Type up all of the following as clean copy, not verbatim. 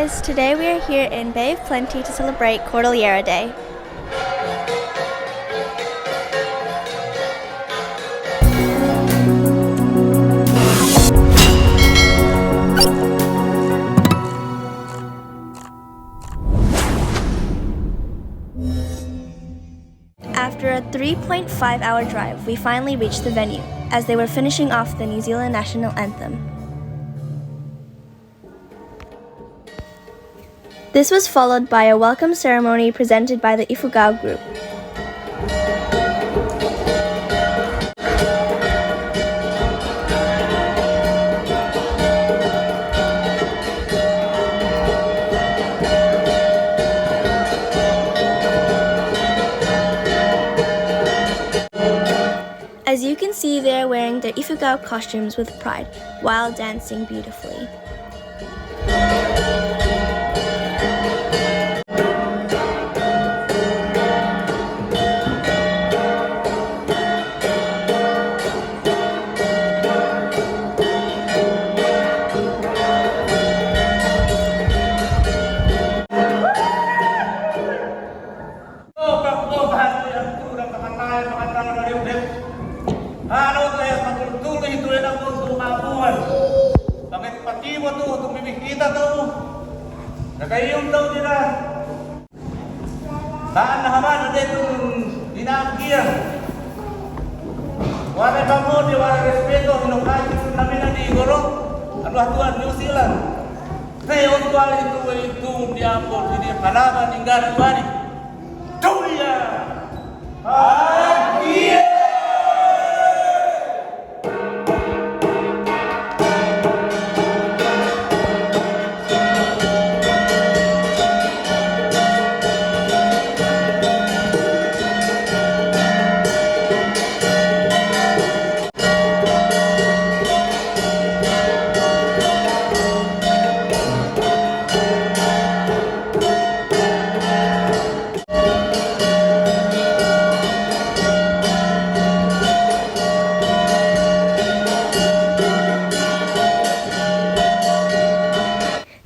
guys, today we are here in Bay of Plenty to celebrate Cordillera Day. After a 3.5-hour drive, we finally reached the venue, as they were finishing off the New Zealand national anthem. This was followed by a welcome ceremony presented by the Ifugao group. As you can see, they are wearing their Ifugao costumes with pride, while dancing beautifully. Nakayong daw nila. Saan na haman na dito dinaakiyan. Wala pa mo, di wala respeto, hinukasyon namin na di Igoro. Ano hatuan, New Zealand. Ngayon ko alin ito di Apple, hindi kalaban ng garibani. Tuya! Agiye!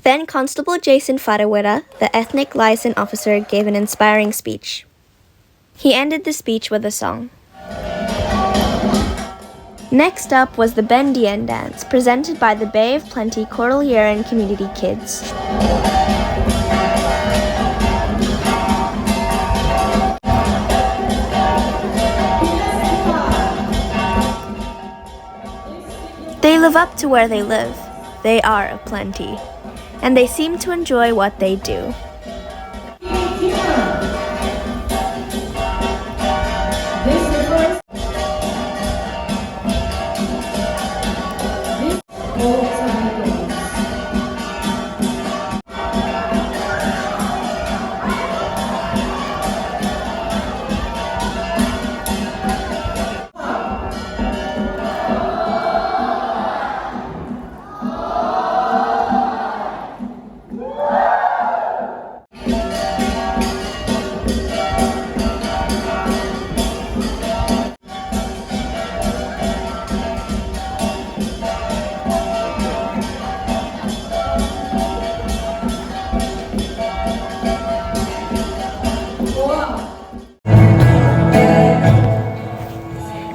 Then Constable Jason Farawera, the ethnic liaison officer, gave an inspiring speech. He ended the speech with a song. Next up was the Bendian dance, presented by the Bay of Plenty Cordilleran community kids. They live up to where they live. They are a plenty. And they seem to enjoy what they do.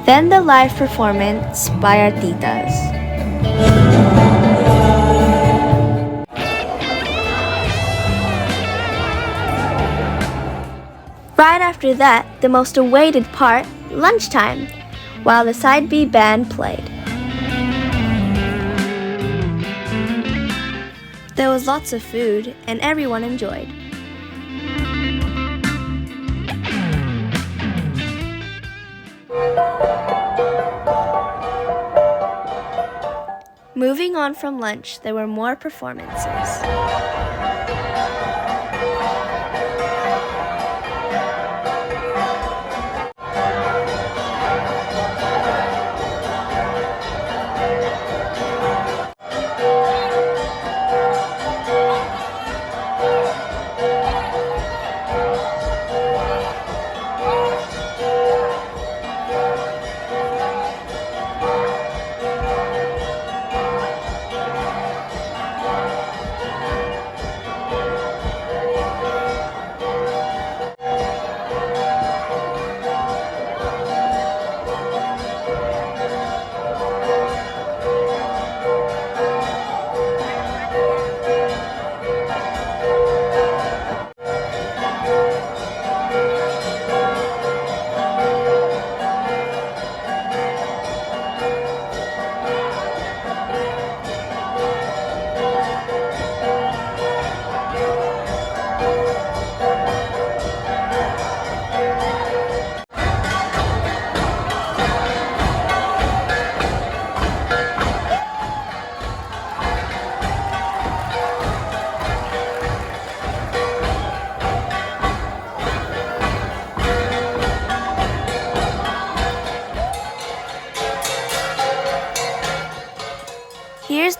Then the live performance by our titas. Right after that, the most awaited part, lunchtime, while the Side B band played. There was lots of food, and everyone enjoyed. Moving on from lunch, there were more performances.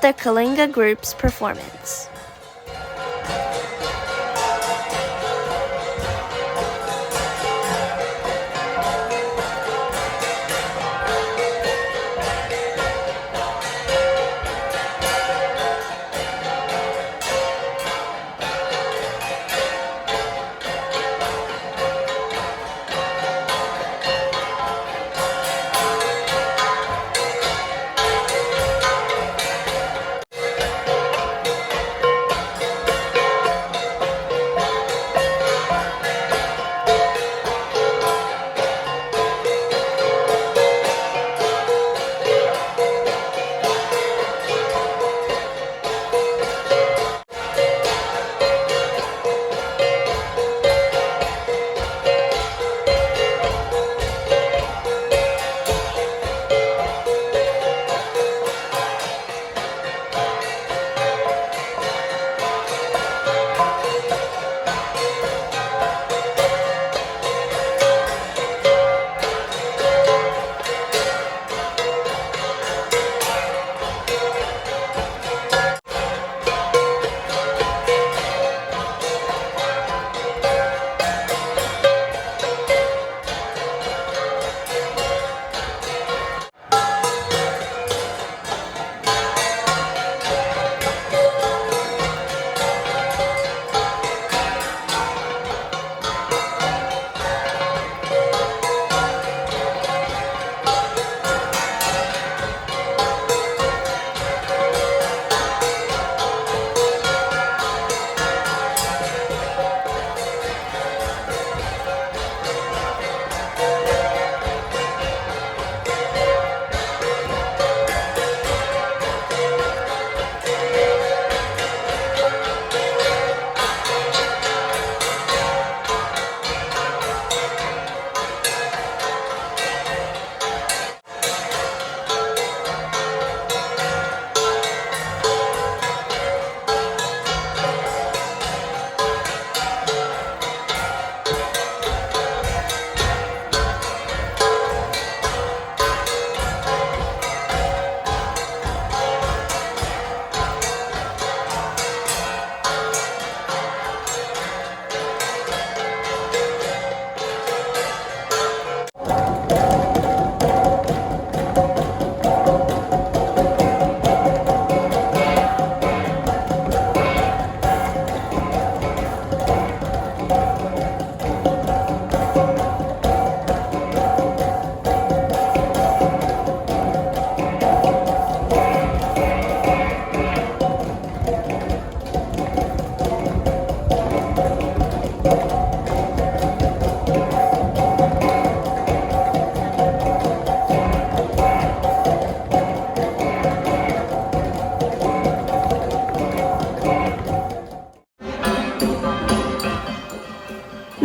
the Kalinga group's performance.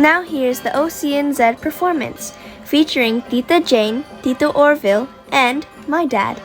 Now here's the OC&Z performance, featuring Tita Jane, Tito Orville, and my dad.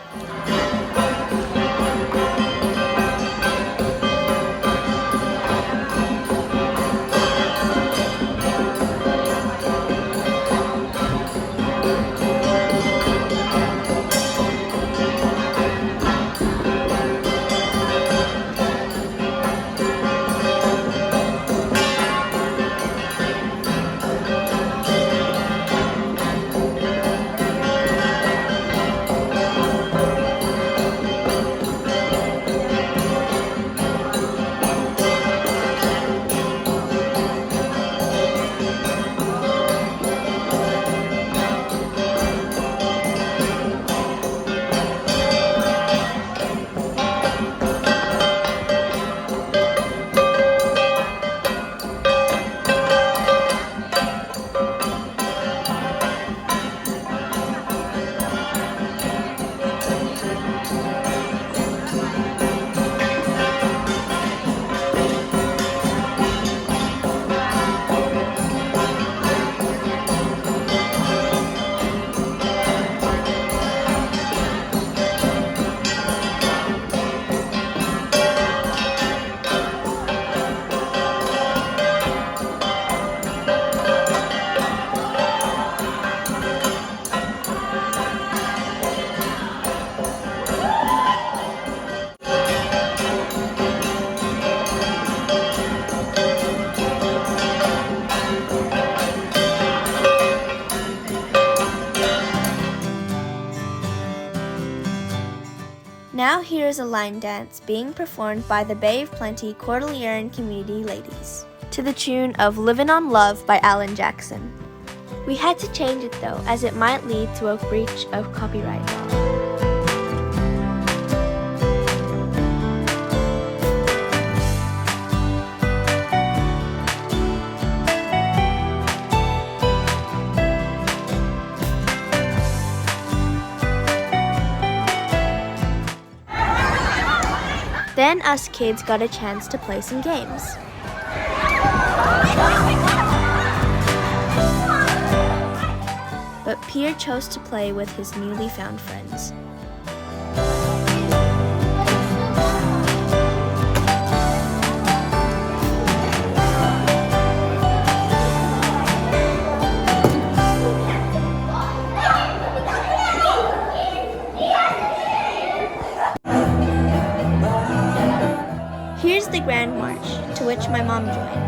Now here is a line dance being performed by the Bay of Plenty Cordilleran community ladies, to the tune of Livin' on Love by Alan Jackson. We had to change it though, as it might lead to a breach of copyright law. Then us kids got a chance to play some games. But Pierre chose to play with his newly found friends. Here's the Grand March, to which my mom joined.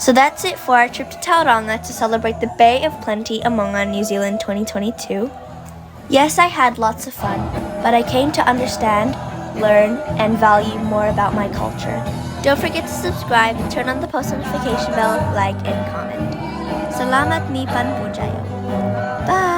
So that's it for our trip to Tauranga to celebrate the Bay of Plenty Ummongan, New Zealand 2022. Yes, I had lots of fun, but I came to understand, learn, and value more about my culture. Don't forget to subscribe, turn on the post notification bell, like, and comment. Salamat ni Panpujayo. Bye!